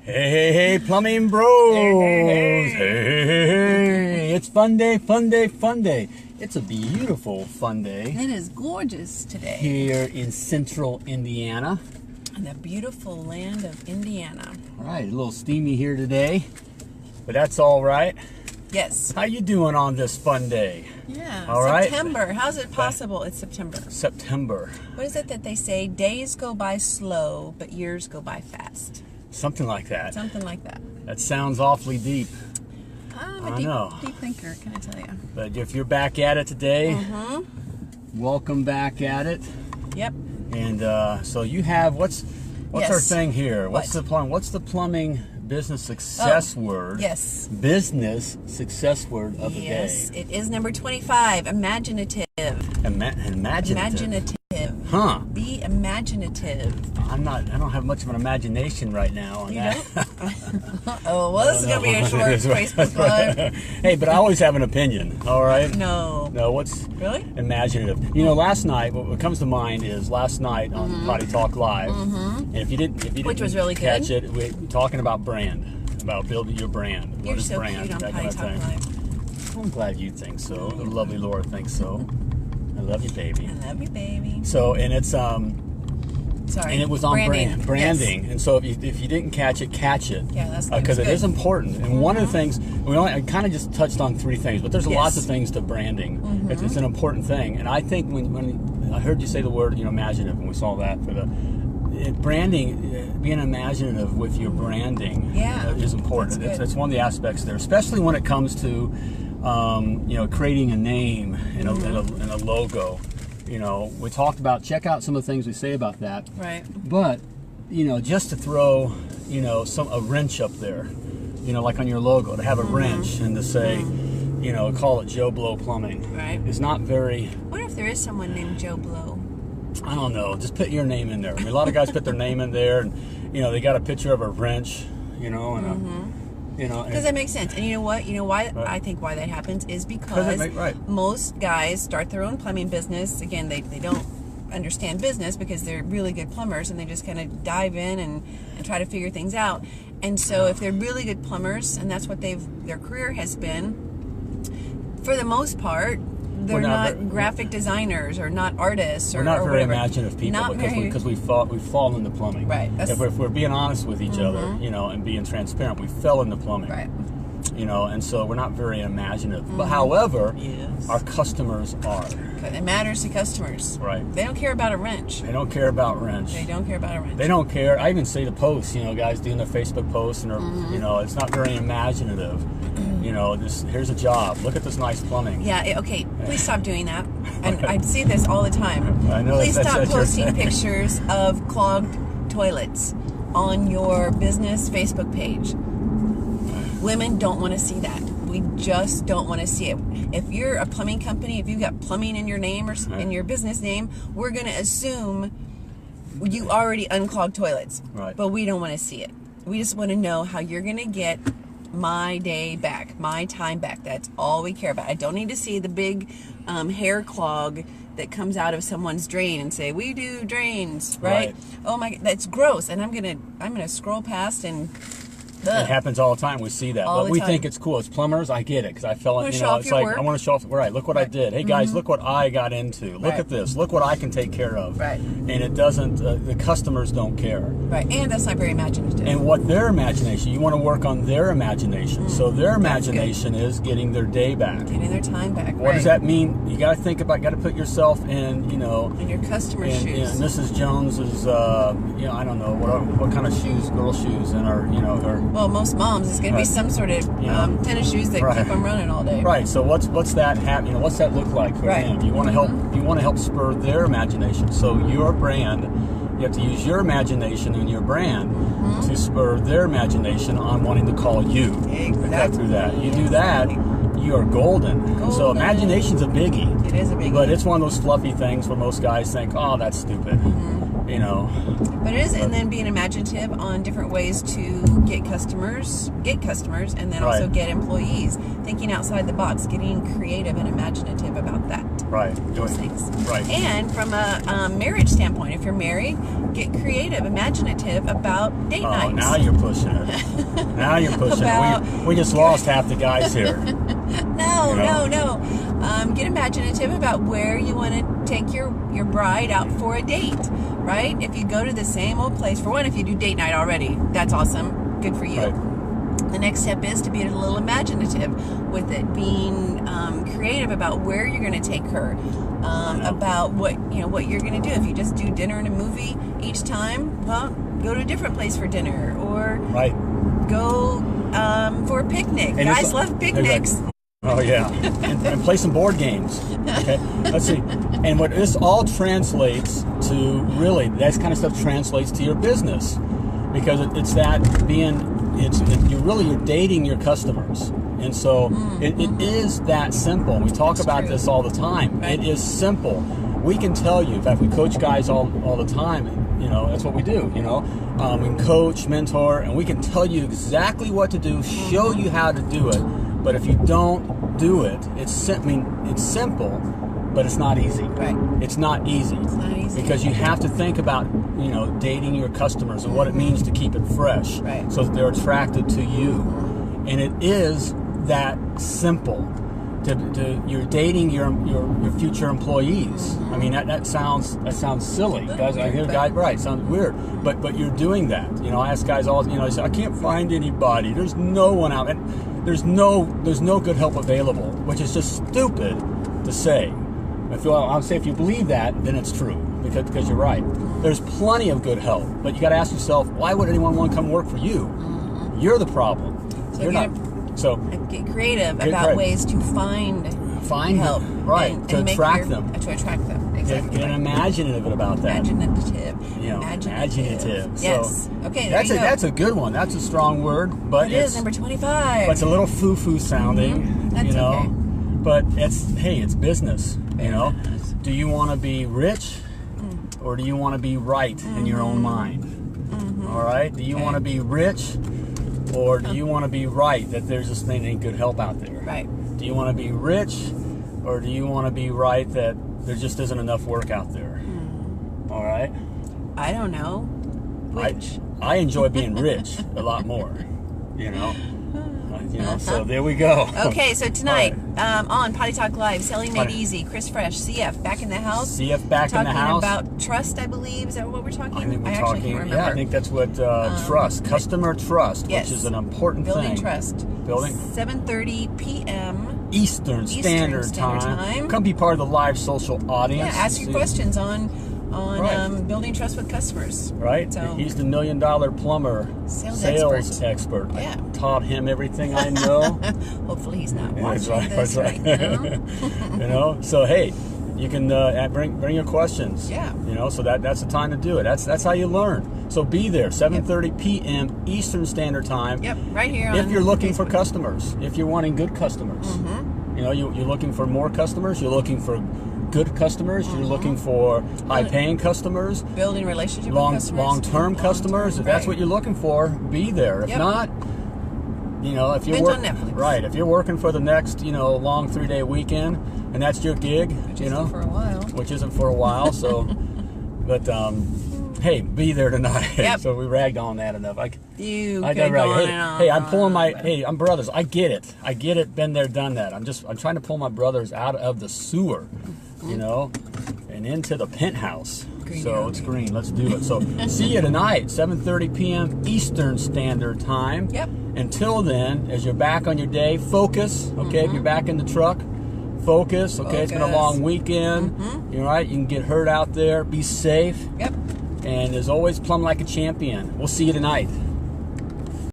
Hey, plumbing bros. Hey. It's fun day, fun day, fun day. It's a beautiful fun day. It is gorgeous today. Here in central Indiana. In the beautiful land of Indiana. All right, a little steamy here today, but that's all right. Yes. How you doing on this fun day? Yeah. All right. September. How's it possible? It's September. September. What is it that they say? Days go by slow, but years go by fast. Something like that. Something like that. That sounds awfully deep. I'm I a know. deep thinker, can I tell you? But if you're back at it today, welcome back at it. Yep. And so you have what's Yes. our thing here? What's What? the plumbing? What's the plumbing business success word? Yes. Business success word of the Yes. day. It is number 25. Imaginative. Imaginative. Imaginative. Huh. Be imaginative. I don't have much of an imagination right now on You that. Oh, well, this is going to be a short Facebook Live. Hey, but I always have an opinion, all right? No. No, what's Really? imaginative? You know, last night, what comes to mind is last night on Potty Talk Live, and if you didn't Which was really catch good. it, we're talking about brand, about building your brand. You're What is so brand? cute on That Potty kind of Talk thing. Live. I'm glad you think so. The lovely Laura thinks so. I love you, baby. I love you, baby. So, and it's Sorry. and it was on branding. Yes. And so if you didn't catch it, catch it. Yeah, that's because it good. is important. And one of the things I kind of just touched on three things, but there's lots of things to branding. It's an important thing. And I think when I heard you say the word, imaginative, and we saw that for the branding, being imaginative with your branding is important. It's one of the aspects there, especially when it comes to creating a name and a logo. We talked about, check out some of the things we say about that. Right. But, just to throw, a wrench up there, like on your logo, to have a wrench and to say, call it Joe Blow Plumbing. Right. Is not very. What if there is someone named Joe Blow? I don't know. Just put your name in there. I mean, a lot of guys put their name in there, and they got a picture of a wrench, and Because that makes sense. And you know what? You know why I think why that happens is because most guys start their own plumbing business. Again, they don't understand business because they're really good plumbers, and they just kind of dive in and try to figure things out. And so if they're really good plumbers, and that's what their career has been, for the most part, they're not graphic designers or not artists or whatever. We're not very imaginative people because we've fallen into plumbing. Right. If we're being honest with each other, and being transparent, we fell into plumbing. Right. And so we're not very imaginative. But however, our customers are. It matters to customers. Right. They don't care about a wrench. They don't care about wrench. They don't care about a wrench. They don't care. I even see the posts, guys doing their Facebook posts, and it's not very imaginative. Here's a job. Look at this nice plumbing. Yeah, okay, please stop doing that. And I see this all the time. I know. Please that's stop what you're posting saying. pictures of clogged toilets on your business Facebook page. Women don't want to see that. We just don't want to see it. If you're a plumbing company, if you've got plumbing in your name or in your business name, we're going to assume you already unclogged toilets. Right. But we don't want to see it. We just want to know how you're going to get my day back, my time back. That's all we care about. I don't need to see the big hair clog that comes out of someone's drain and say, we do drains, right? Oh my, that's gross. And I'm gonna scroll past and it happens all the time. We see that, but we think it's cool. It's plumbers. I get it because I fell in. It's like I want to show off. Right. Look what I did. Hey guys, look what I got into. Look at this. Look what I can take care of. Right. And it doesn't. The customers don't care. Right. And that's not very imaginative. And what their imagination? You want to work on their imagination. So their imagination is getting their day back, getting their time back. What does that mean? You got to think about. Got to put yourself in. In your customer's shoes. And Mrs. Jones is. I don't know what kind of shoes, girl shoes, and her. Well, most moms, it's going to be some sort of tennis shoes that keep them running all day. Right. So what's that happen? What's that look like for them? You want to help. You want to help spur their imagination. So your brand, you have to use your imagination and your brand to spur their imagination on wanting to call you. Exactly. Through that, you do that, you are golden. So imagination's a biggie. It is a biggie. But it's one of those fluffy things where most guys think, oh, that's stupid. But it is, and then being imaginative on different ways to get customers, and then also get employees. Thinking outside the box, getting creative and imaginative about that. Right. Those things. Right. And from a marriage standpoint, if you're married, get creative, imaginative about date nights. Now you're pushing it. Now you're pushing it. We just lost half the guys here. No. Get imaginative about where you want to take your bride out for a date, right? If you go to the same old place, for one, if you do date night already, that's awesome. Good for you. Right. The next step is to be a little imaginative with it, being creative about where you're going to take her, about what you're going to do. If you just do dinner and a movie each time, well, go to a different place for dinner, or go for a picnic. Guys love picnics. Oh yeah, and play some board games. Okay, let's see. And what this all translates to, really, that kind of stuff translates to your business, because it's that you're dating your customers, and so it is that simple. We talk about this all the time. Right. It is simple. We can tell you. In fact, we coach guys all the time. That's what we do. We can coach, mentor, and we can tell you exactly what to do, show you how to do it. But if you don't do it, it's simple, but it's not easy. Right. It's not easy. It's not easy. Because you have to think about, dating your customers and what it means to keep it fresh. Right. So that they're attracted to you. And it is that simple. You're dating your future employees. I mean, that sounds silly. Guys, I hear guys, right, sounds weird. But you're doing that. I ask guys all, I say, I can't find anybody. There's no one out. And there's no good help available, which is just stupid to say. I'll say if you believe that, then it's true, because you're right. There's plenty of good help, but you got to ask yourself, why would anyone want to come work for you? You're the problem. So you're not. So get creative about ways to find help, right? And to attract them. To attract them, exactly. Get imaginative about that. Imaginative. Yes. So, okay. That's a good one. That's a strong word, but it is number 25. But it's a little foo-foo sounding. That's okay. But it's business. Do you want to be rich, or do you want to be right in your own mind? All right. Do you want to be rich, or do you want to be right that there's this thing that ain't good help out there? Right. Do you want to be rich, or do you want to be right that there just isn't enough work out there? All right. I don't know. Which? I enjoy being rich a lot more. So there we go. Okay, so tonight on Potty Talk Live, Selling Made Easy, Chris Fresh, CF back in the house. CF back in the house. Talking about trust, I believe. Is that what we're talking? I think we're actually talking. can't remember. Yeah, I think that's what trust, customer trust, yes. which is an important Building thing. Trust. 7:30 p.m. Eastern Standard Time. Come be part of the live social audience. Yeah, ask your questions on building trust with customers. Right. So, he's the $1 million plumber sales expert. Yeah. I taught him everything I know. Hopefully he's not watching that's right. now. So hey, you can bring your questions. Yeah. So that's the time to do it. That's how you learn. So be there, 7:30 p.m. Eastern Standard Time. Yep, right here. If you're looking for customers, if you're wanting good customers, you're looking for more customers. You're looking for good customers. You're looking for high-paying customers. Building relationships with customers. Long-term customers. If that's what you're looking for, be there. If not, if you're on Netflix. Right. If you're working for the next, long 3-day weekend, and that's your gig, which isn't for a while. So, but hey, be there tonight. Yep. So we ragged on that enough. I'm pulling I'm brothers. I get it. Been there, done that. I'm trying to pull my brothers out of the sewer, and into the penthouse. It's green. Let's do it. So see you tonight, 7:30 p.m. Eastern Standard Time. Yep. Until then, as you're back on your day, focus. Okay, if you're back in the truck, focus. Okay, it's been a long weekend. You're right. You can get hurt out there. Be safe. Yep. And as always, plumb like a champion. We'll see you tonight.